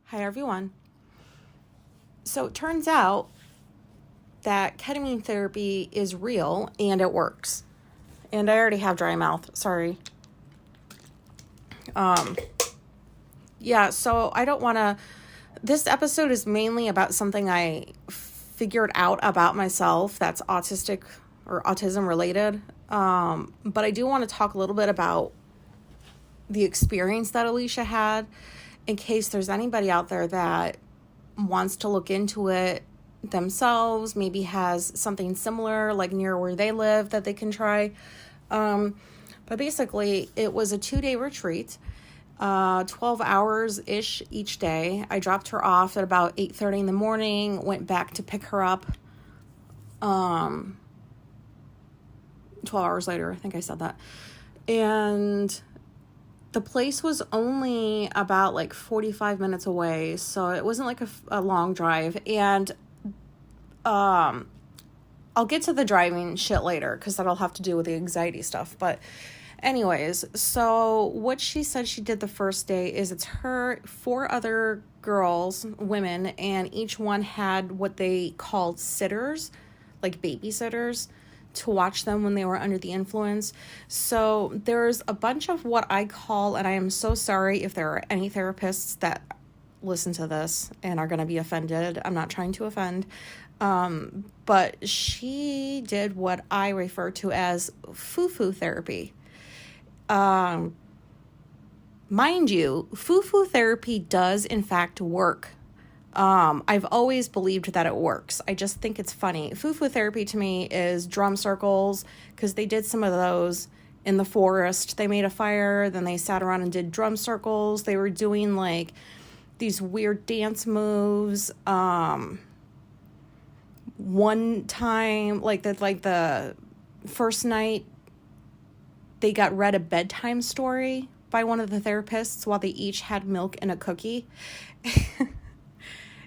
Hi, everyone. So it turns out that ketamine therapy is real and it works. And I already have dry mouth. Sorry. So I don't want to... This episode is mainly about something I figured out about myself that's autistic or autism related. But I do want to talk a little bit about the experience that Alicia had in case there's anybody out there that wants to look into it themselves, maybe has something similar like near where they live that they can try. But basically, it was a 2-day retreat, 12 hours-ish each day. I dropped her off at about 8:30 in the morning, went back to pick her up 12 hours later. I think I said that. And the place was only about like 45 minutes away, so it wasn't like a long drive. And I'll get to the driving shit later because that'll have to do with the anxiety stuff. But anyways, so what she said she did the first day is it's her, 4 other girls, women, and each one had what they called sitters, like babysitters, to watch them when they were under the influence. So there's a bunch of what I call, and I am so sorry if there are any therapists that listen to this and are going to be offended. I'm not trying to offend. But she did what I refer to as foo-foo therapy. Mind you, foo-foo therapy does in fact work. I've always believed that it works. I just think it's funny. Foo-foo therapy to me is drum circles, because they did some of those in the forest. They made a fire, then they sat around and did drum circles. They were doing like these weird dance moves. One time, like the first night, they got read a bedtime story by one of the therapists while they each had milk and a cookie.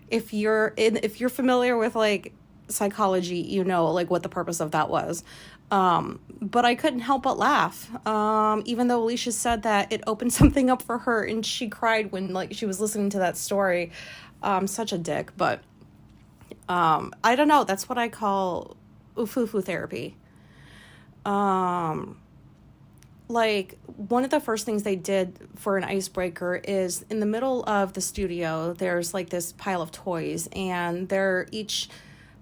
If you're familiar with like psychology, you know like what the purpose of that was. But I couldn't help but laugh. Even though Alicia said that it opened something up for her and she cried when like she was listening to that story. Such a dick, but I don't know. That's what I call foo-foo therapy. Like one of the first things they did for an icebreaker is in the middle of the studio, there's like this pile of toys, and each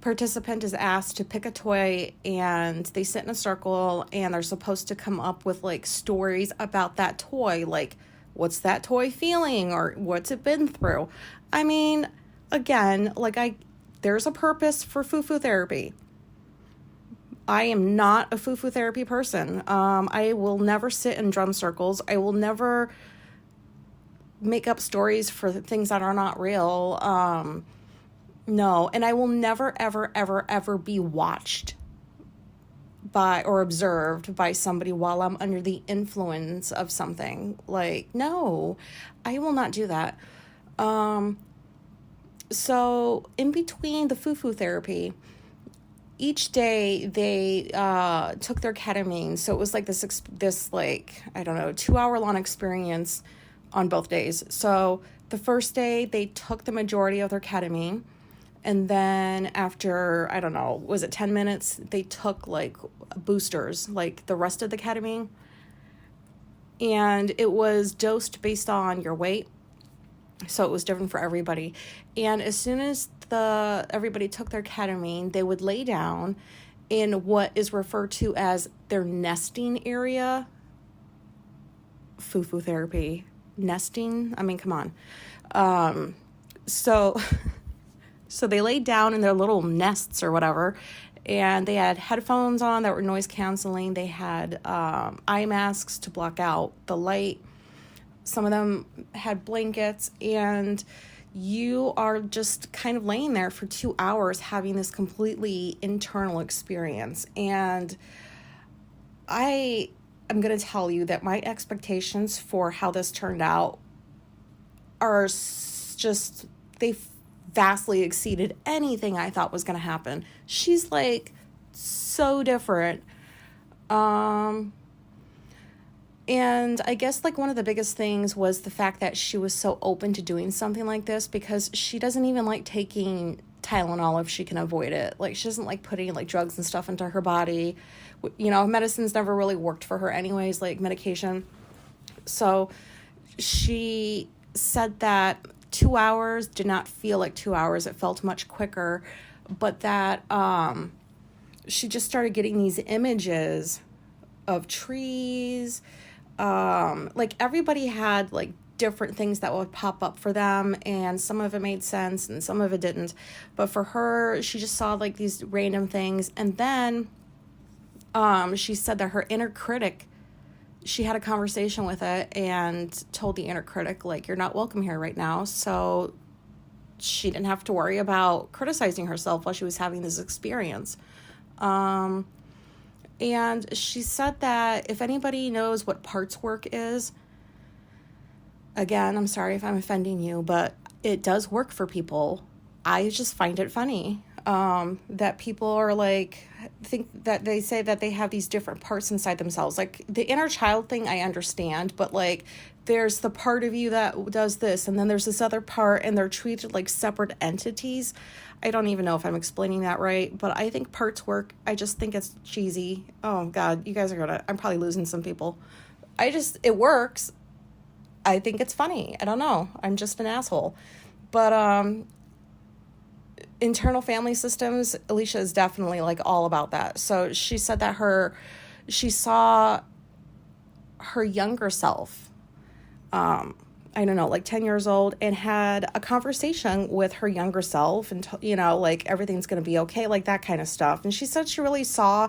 participant is asked to pick a toy, and they sit in a circle and they're supposed to come up with like stories about that toy. Like, what's that toy feeling, or what's it been through? I mean, again, there's a purpose for foo-foo therapy. I am not a foo-foo therapy person. I will never sit in drum circles. I will never make up stories for things that are not real. No, and I will never, ever, ever, ever be watched by or observed by somebody while I'm under the influence of something. Like, no, I will not do that. So in between the foo-foo therapy, each day they took their ketamine. So it was like this like, I don't know, 2-hour-long experience on both days. So the first day they took the majority of their ketamine. And then after, I don't know, was it 10 minutes? They took like boosters, like the rest of the ketamine. And it was dosed based on your weight. So it was different for everybody. And as soon as everybody took their ketamine, they would lay down in what is referred to as their nesting area. Foo-foo therapy. Nesting? I mean, come on. So they laid down in their little nests or whatever, and they had headphones on that were noise canceling. They had eye masks to block out the light. Some of them had blankets, and you are just kind of laying there for 2 hours having this completely internal experience. And I am going to tell you that my expectations for how this turned out are just, they vastly exceeded anything I thought was going to happen. She's like so different. And I guess like one of the biggest things was the fact that she was so open to doing something like this, because she doesn't even like taking Tylenol if she can avoid it. Like, she doesn't like putting like drugs and stuff into her body. You know, medicine's never really worked for her anyways, like medication. So she said that 2 hours did not feel like 2 hours. It felt much quicker, but that she just started getting these images of trees. Like, everybody had like different things that would pop up for them, and some of it made sense and some of it didn't. But for her, she just saw like these random things. And then she said that her inner critic, she had a conversation with it and told the inner critic, like, you're not welcome here right now. So she didn't have to worry about criticizing herself while she was having this experience. And she said that if anybody knows what parts work is, again, I'm sorry if I'm offending you, but it does work for people. I just find it funny that people are like, think that they say that they have these different parts inside themselves. Like, the inner child thing, I understand, but like, there's the part of you that does this, and then there's this other part, and they're treated like separate entities. I don't even know if I'm explaining that right, but I think parts work. I just think it's cheesy. Oh God, you guys are I'm probably losing some people. It works. I think it's funny. I don't know. I'm just an asshole. But internal family systems, Alicia is definitely like all about that. So she said that she saw her younger self, I don't know, like 10 years old, and had a conversation with her younger self, and, you know, like, everything's going to be okay, like that kind of stuff. And she said she really saw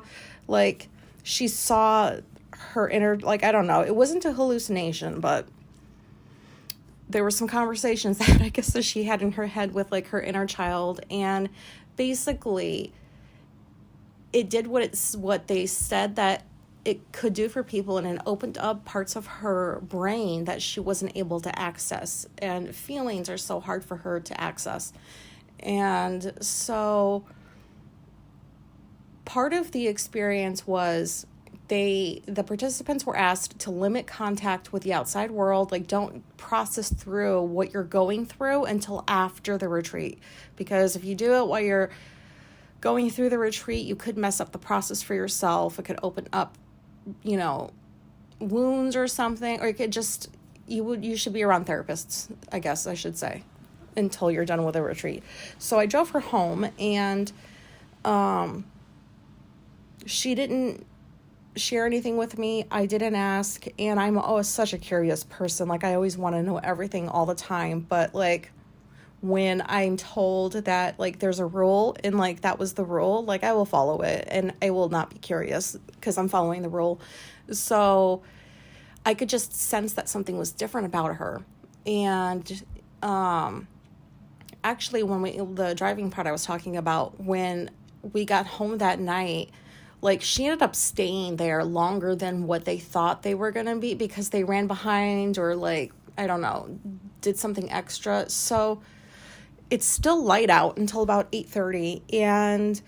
her inner, like, I don't know, it wasn't a hallucination, but there were some conversations that I guess that she had in her head with like her inner child, and basically it did what they said that it could do for people, and it opened up parts of her brain that she wasn't able to access, and feelings are so hard for her to access. And so part of the experience was the participants were asked to limit contact with the outside world, like, don't process through what you're going through until after the retreat, because if you do it while you're going through the retreat, you could mess up the process for yourself. It could open up, you know, wounds or something, or it could just, you should be around therapists, I guess I should say, until you're done with the retreat. So I drove her home, and she didn't share anything with me. I didn't ask, and I'm such a curious person. Like, I always want to know everything all the time, but like, when I'm told that like there's a rule and like that was the rule, like, I will follow it, and I will not be curious because I'm following the rule. So I could just sense that something was different about her. And actually, the driving part I was talking about, when we got home that night, like, she ended up staying there longer than what they thought they were going to be, because they ran behind, or like, I don't know, did something extra. So it's still light out until about 8:30, and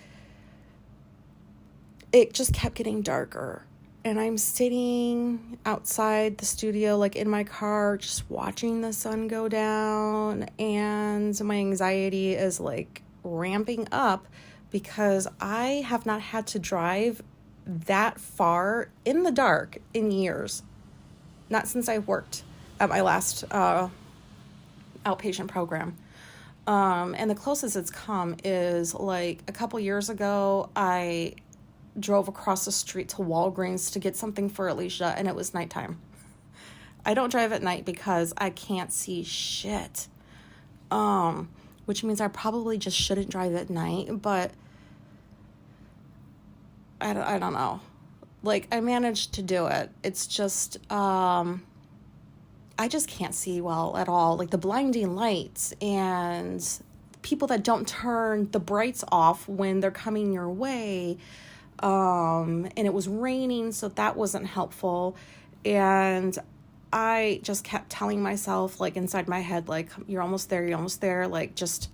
it just kept getting darker. And I'm sitting outside the studio, like in my car, just watching the sun go down, and my anxiety is like ramping up, because I have not had to drive that far in the dark in years. Not since I worked at my last outpatient program. And the closest it's come is like a couple years ago, I drove across the street to Walgreens to get something for Alicia, and it was nighttime. I don't drive at night because I can't see shit. Which means I probably just shouldn't drive at night, but I don't know. Like, I managed to do it. It's just, I just can't see well at all. Like, the blinding lights, and people that don't turn the brights off when they're coming your way. And it was raining, so that wasn't helpful. And I just kept telling myself, like, inside my head, like, you're almost there, like, just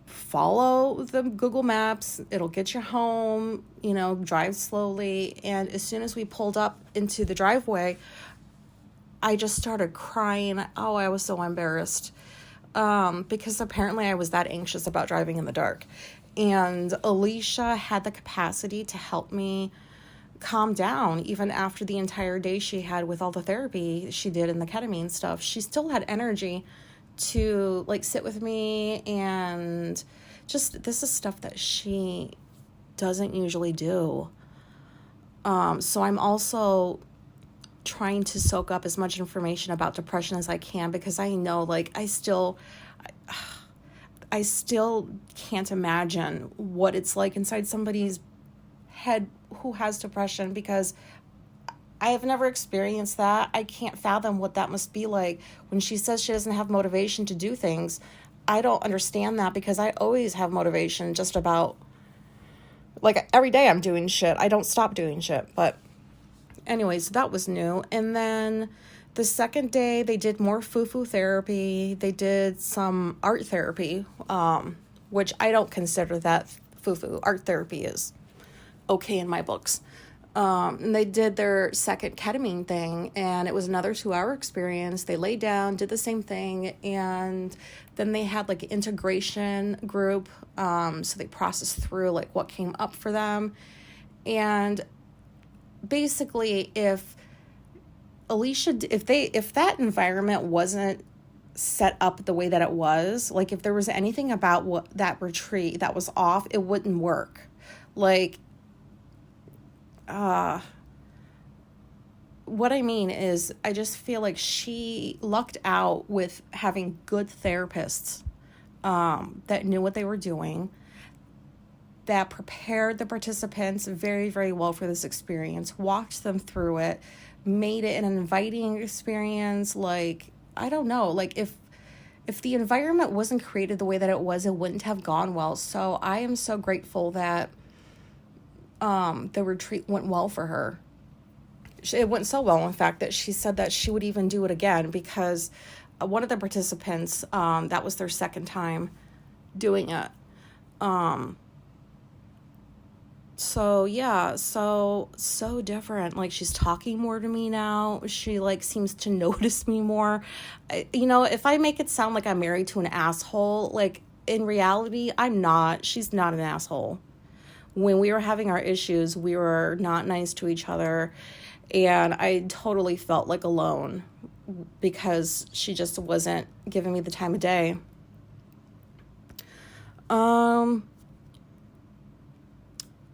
follow the Google Maps, it'll get you home, you know, drive slowly. And as soon as we pulled up into the driveway, I just started crying. Oh, I was so embarrassed. Because apparently I was that anxious about driving in the dark. And Alicia had the capacity to help me calm down even after the entire day she had with all the therapy she did and the ketamine stuff. She still had energy to like sit with me, and just this is stuff that she doesn't usually do. So I'm also trying to soak up as much information about depression as I can, because I know like I still can't imagine what it's like inside somebody's head who has depression, because I have never experienced that. I can't fathom what that must be like. When she says she doesn't have motivation to do things, I don't understand that, because I always have motivation. Just about like every day I'm doing shit. I don't stop doing shit. But anyways, that was new. And then the second day they did more foo-foo therapy. They did some art therapy, which I don't consider that foo-foo. Art therapy is okay in my books. And they did their second ketamine thing, and it was another 2-hour experience. They laid down, did the same thing, and then they had like an integration group. So they processed through like what came up for them. And basically, if that environment wasn't set up the way that it was, like if there was anything about what that retreat that was off, it wouldn't work. Like, what I mean is, I just feel like she lucked out with having good therapists that knew what they were doing, that prepared the participants very, very well for this experience, walked them through it, made it an inviting experience. Like, I don't know, like if the environment wasn't created the way that it was, it wouldn't have gone well. So I am so grateful that the retreat went well for her. It went so well, in fact, that she said that she would even do it again, because one of the participants, that was their second time doing it. So yeah, so different. Like, she's talking more to me now. She like seems to notice me more. If I make it sound like I'm married to an asshole, like in reality, I'm not. She's not an asshole. When we were having our issues, we were not nice to each other, and I totally felt like alone because she just wasn't giving me the time of day.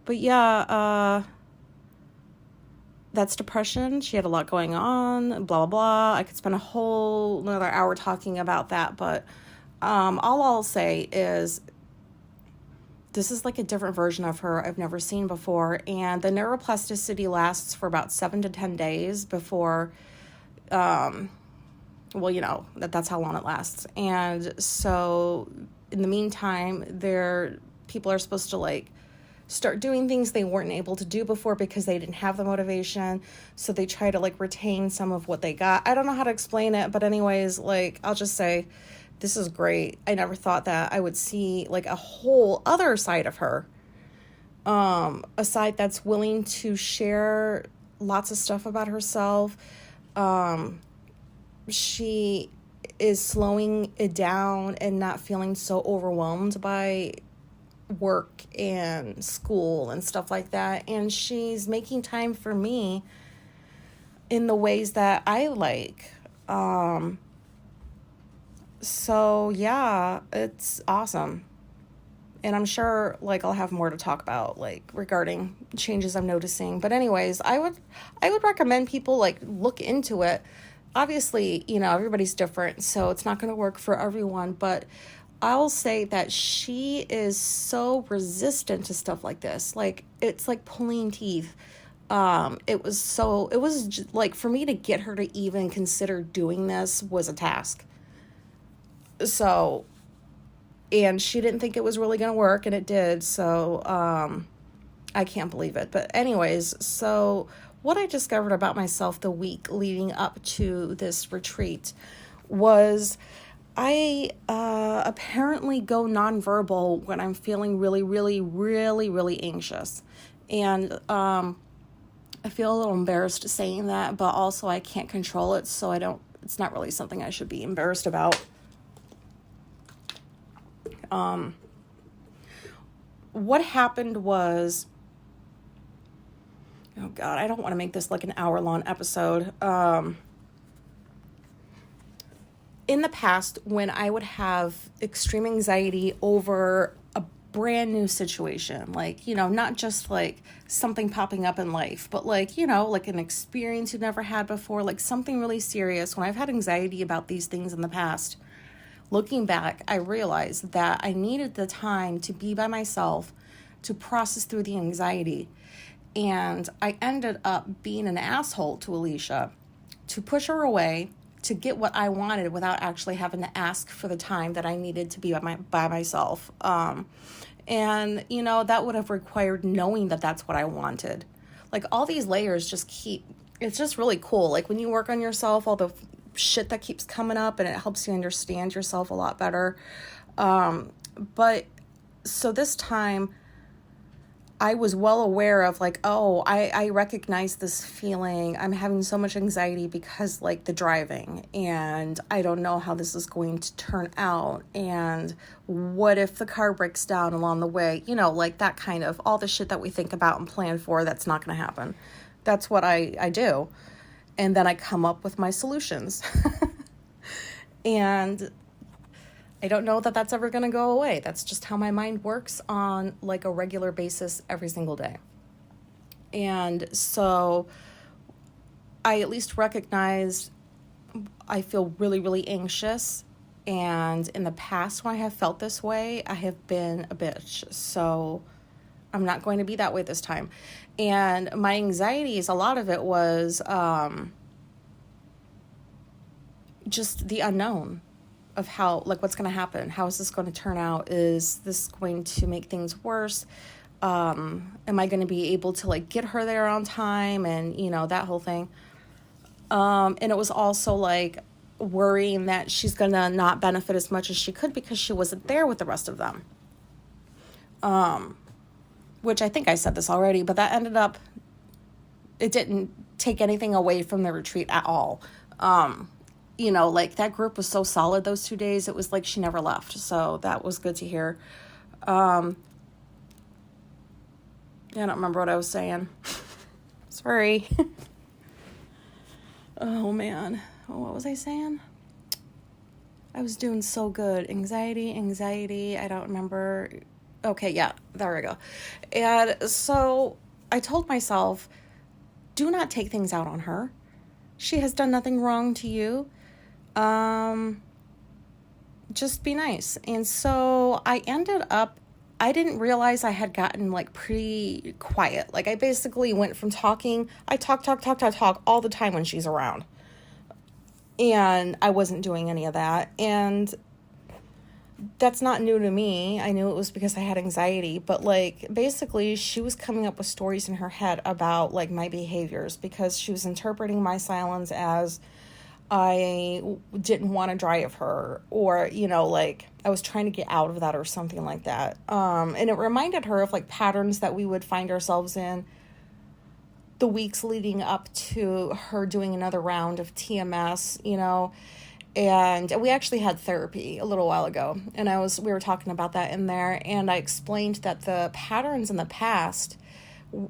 But yeah, that's depression. She had a lot going on, blah, blah, blah. I could spend a whole another hour talking about that, but all I'll say is this is like a different version of her I've never seen before, and the neuroplasticity lasts for about 7 to 10 days before, that's how long it lasts. And so in the meantime, people are supposed to like start doing things they weren't able to do before because they didn't have the motivation. So they try to like retain some of what they got. I don't know how to explain it, but anyways, like, I'll just say this is great. I never thought that I would see like a whole other side of her. A side that's willing to share lots of stuff about herself. She is slowing it down and not feeling so overwhelmed by work and school and stuff like that, and she's making time for me in the ways that I like. So yeah, it's awesome, and I'm sure like I'll have more to talk about like regarding changes I'm noticing. But anyways, I would recommend people like look into it. Obviously, everybody's different, so it's not going to work for everyone, but I'll say that she is so resistant to stuff like this. Like, it's like pulling teeth. It was like, for me to get her to even consider doing this was a task. So, and she didn't think it was really going to work, and it did. So, I can't believe it. But anyways, so what I discovered about myself the week leading up to this retreat was I apparently go nonverbal when I'm feeling really, really, really, really anxious. And I feel a little embarrassed saying that, but also I can't control it, so it's not really something I should be embarrassed about. What happened was, oh God, I don't want to make this like an hour-long episode. In the past, when I would have extreme anxiety over a brand new situation, like, not just like something popping up in life, but like, like an experience you've never had before, like something really serious. When I've had anxiety about these things in the past, looking back, I realized that I needed the time to be by myself to process through the anxiety. And I ended up being an asshole to Alicia, to push her away, to get what I wanted without actually having to ask for the time that I needed to be by myself. And, that would have required knowing that that's what I wanted. Like, all these layers it's just really cool. Like, when you work on yourself, all the shit that keeps coming up, and it helps you understand yourself a lot better. But so this time, I was well aware of like, I recognize this feeling. I'm having so much anxiety because like the driving, and I don't know how this is going to turn out. And what if the car breaks down along the way? Like that kind of all the shit that we think about and plan for, that's not going to happen. That's what I do. And then I come up with my solutions. And I don't know that that's ever going to go away. That's just how my mind works on like a regular basis every single day. And so I at least recognized I feel really, really anxious. And in the past, when I have felt this way, I have been a bitch. So I'm not going to be that way this time. And my anxieties, a lot of it was just the unknown of how, like, what's going to happen. How is this going to turn out? Is this going to make things worse? Am I going to be able to, like, get her there on time? And, that whole thing. And it was also, like, worrying that she's going to not benefit as much as she could because she wasn't there with the rest of them. Which I think I said this already, but that ended up, it didn't take anything away from the retreat at all. Like that group was so solid those 2 days. It was like she never left. So that was good to hear. I don't remember what I was saying. Sorry. Oh man. What was I saying? I was doing so good. Anxiety. I don't remember. Okay, yeah, there we go. And so I told myself, do not take things out on her. She has done nothing wrong to you. Just be nice. And so I didn't realize I had gotten like pretty quiet. Like I basically went from talking, I talk all the time when she's around. And I wasn't doing any of that. And that's not new to me. I knew it was because I had anxiety, but like basically she was coming up with stories in her head about like my behaviors because she was interpreting my silence as I didn't want to drive her, or, like I was trying to get out of that or something like that. And it reminded her of like patterns that we would find ourselves in the weeks leading up to her doing another round of TMS, and we actually had therapy a little while ago, and we were talking about that in there, and I explained that the patterns in the past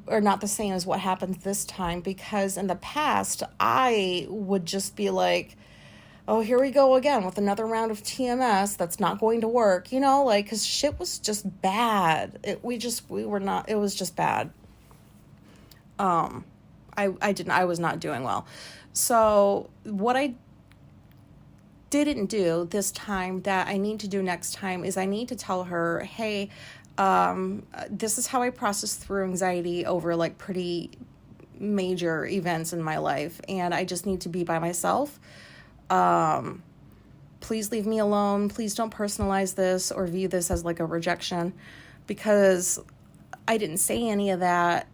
are not the same as what happens this time, because in the past I would just be like, oh, here we go again with another round of TMS that's not going to work, like, because shit was just bad. It was just bad. I was not doing well. So what I didn't do this time that I need to do next time is I need to tell her, hey, this is how I process through anxiety over like pretty major events in my life, and I just need to be by myself. Please leave me alone. Please don't personalize this or view this as like a rejection, because I didn't say any of that.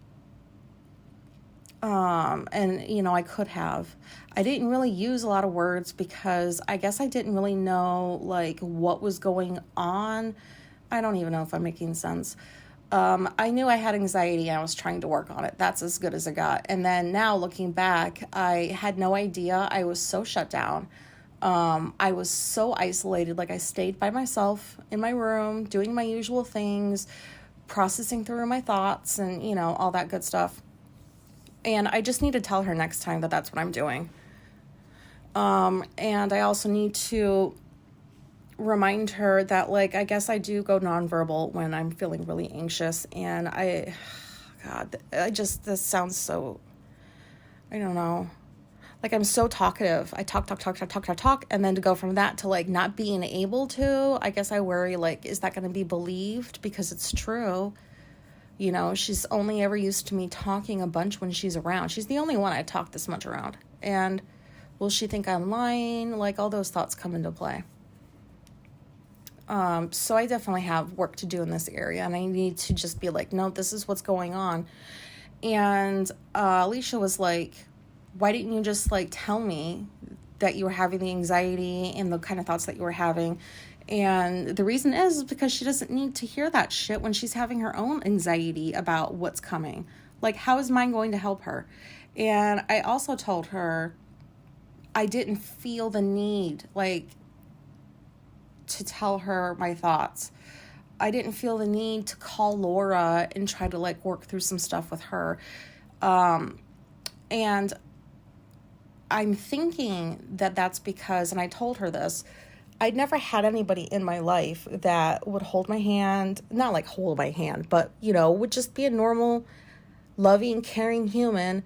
And I could have. I didn't really use a lot of words because I guess I didn't really know like what was going on. I don't even know if I'm making sense. I knew I had anxiety and I was trying to work on it. That's as good as it got. And then now looking back, I had no idea. I was so shut down. I was so isolated. Like, I stayed by myself in my room, doing my usual things, processing through my thoughts and, all that good stuff. And I just need to tell her next time that that's what I'm doing. And I also need to remind her that, like, I guess I do go nonverbal when I'm feeling really anxious. And this sounds so, I don't know. Like, I'm so talkative. I talk. And then to go from that to, like, not being able to, I guess I worry, like, is that going to be believed? Because it's true. She's only ever used to me talking a bunch when she's around. She's the only one I talk this much around. And will she think I'm lying? Like, all those thoughts come into play. So I definitely have work to do in this area, and I need to just be like, no, this is what's going on. And Alicia was like, why didn't you just, like, tell me that you were having the anxiety and the kind of thoughts that you were having? And the reason is because she doesn't need to hear that shit when she's having her own anxiety about what's coming. Like, how is mine going to help her? And I also told her I didn't feel the need, like, to tell her my thoughts. I didn't feel the need to call Laura and try to, like, work through some stuff with her. And I'm thinking that that's because, and I told her this, I'd never had anybody in my life that would hold my hand, not like hold my hand, but, would just be a normal, loving, caring human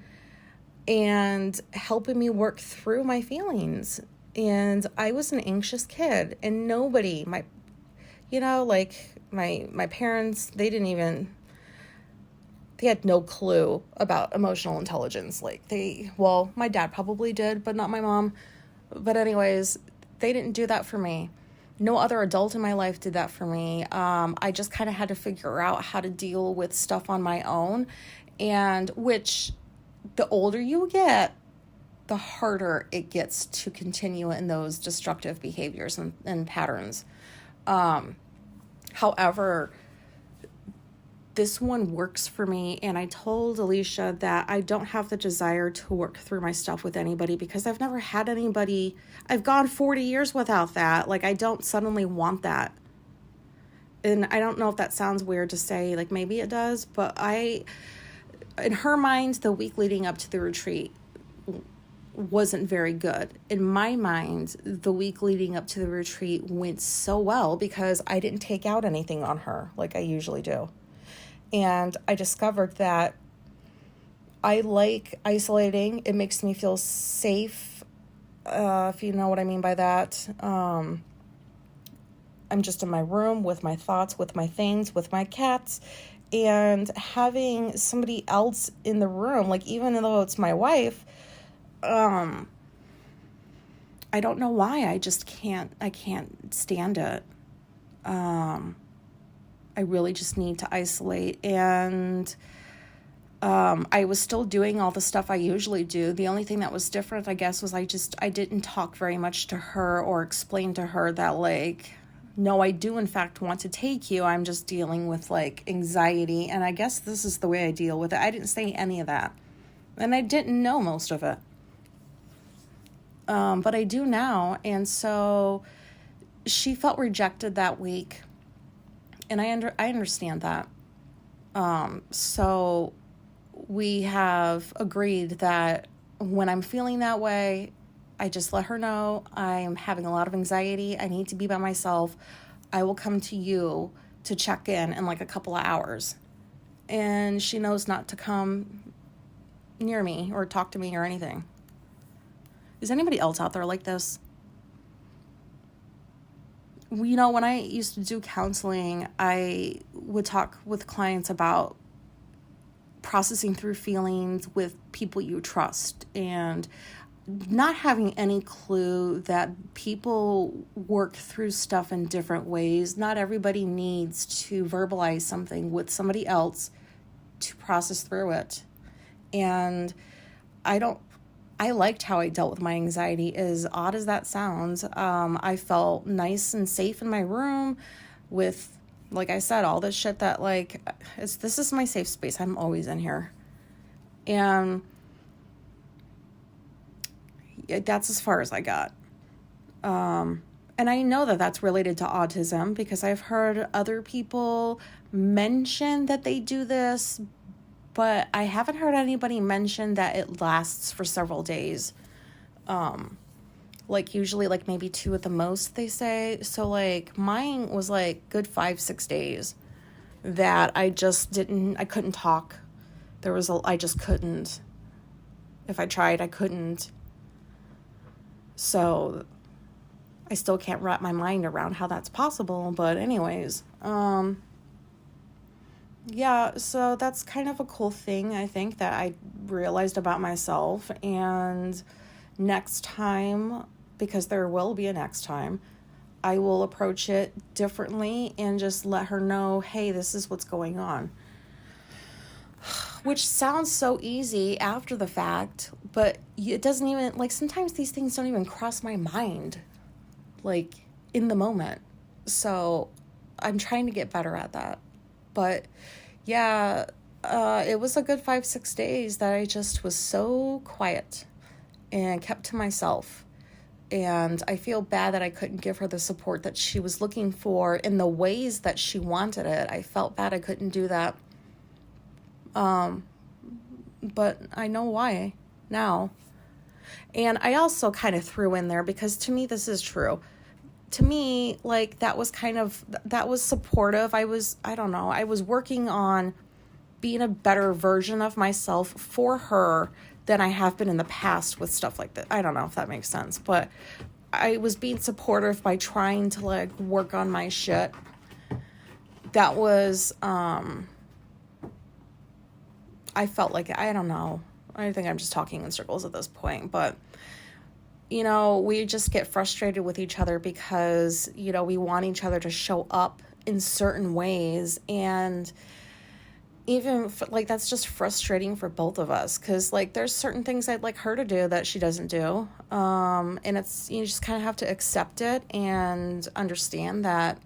and helping me work through my feelings. And I was an anxious kid, and nobody, my parents, they had no clue about emotional intelligence. Like, my dad probably did, but not my mom. But anyways, they didn't do that for me. No other adult in my life did that for me. I just kind of had to figure out how to deal with stuff on my own, and which the older you get, the harder it gets to continue in those destructive behaviors and patterns. However, this one works for me, and I told Alicia that I don't have the desire to work through my stuff with anybody because I've never had anybody. I've gone 40 years without that. Like, I don't suddenly want that. And I don't know if that sounds weird to say, like, maybe it does, but in her mind, the week leading up to the retreat wasn't very good. In my mind, the week leading up to the retreat went so well because I didn't take out anything on her like I usually do. And I discovered that I like isolating. It makes me feel safe, if you know what I mean by that. I'm just in my room with my thoughts, with my things, with my cats. And having somebody else in the room, like, even though it's my wife, I don't know why. I can't stand it. I really just need to isolate. And I was still doing all the stuff I usually do. The only thing that was different, I guess, was I didn't talk very much to her or explain to her that, like, no, I do in fact want to take you. I'm just dealing with, like, anxiety. And I guess this is the way I deal with it. I didn't say any of that. And I didn't know most of it. But I do now. And so she felt rejected that week. And I understand that. So we have agreed that when I'm feeling that way, I just let her know I'm having a lot of anxiety. I need to be by myself. I will come to you to check in like a couple of hours. And she knows not to come near me or talk to me or anything. Is anybody else out there like this? You know, when I used to do counseling, I would talk with clients about processing through feelings with people you trust and not having any clue that people work through stuff in different ways. Not everybody needs to verbalize something with somebody else to process through it. And I liked how I dealt with my anxiety, as odd as that sounds. I felt nice and safe in my room with like I said, all this shit that, like, this is my safe space. I'm always in here. And that's as far as I got. And I know that that's related to autism because I've heard other people mention that they do this, but I haven't heard anybody mention that it lasts for several days. Like usually like maybe 2 at the most, they say. So like mine was like good 5-6 days that I couldn't talk. I just couldn't. If I tried, I couldn't. So I still can't wrap my mind around how that's possible. But anyways, yeah, so that's kind of a cool thing, I think, that I realized about myself. And next time, because there will be a next time, I will approach it differently and just let her know, hey, this is what's going on. Which sounds so easy after the fact, but it doesn't even, like, sometimes these things don't even cross my mind, like, in the moment. So I'm trying to get better at that. But yeah, it was a good 5-6 days that I just was so quiet and kept to myself. And I feel bad that I couldn't give her the support that she was looking for in the ways that she wanted it. I felt bad I couldn't do that. But I know why now. And I also kind of threw in there, because to me, this is true. To me, like, that was supportive. I was working on being a better version of myself for her than I have been in the past with stuff like that. I don't know if that makes sense, but I was being supportive by trying to, like, work on my shit. That was, I felt like, I don't know. I think I'm just talking in circles at this point, but, you know, we just get frustrated with each other because, you know, we want each other to show up in certain ways. And even, like, that's just frustrating for both of us because, like, there's certain things I'd like her to do that she doesn't do. And you just kind of have to accept it and understand that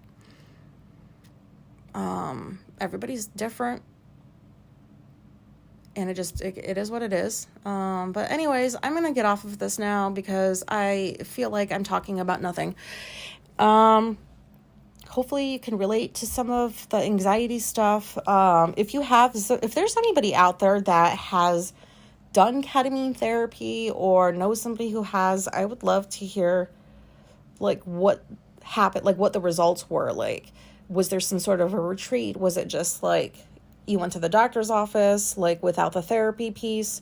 everybody's different. And it is what it is. But anyways, I'm going to get off of this now because I feel like I'm talking about nothing. Hopefully you can relate to some of the anxiety stuff. If there's anybody out there that has done ketamine therapy or knows somebody who has, I would love to hear, like, what happened, like what the results were. Like, was there some sort of a retreat? Was it just like you went to the doctor's office, like, without the therapy piece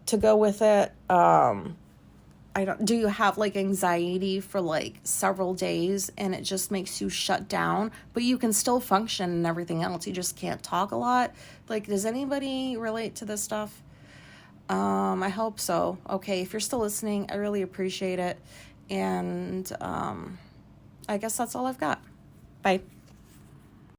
to go with it? Do you have, like, anxiety for, like, several days and it just makes you shut down, but you can still function and everything else? You just can't talk a lot. Like, does anybody relate to this stuff? I hope so. Okay, if you're still listening, I really appreciate it. And I guess that's all I've got. Bye.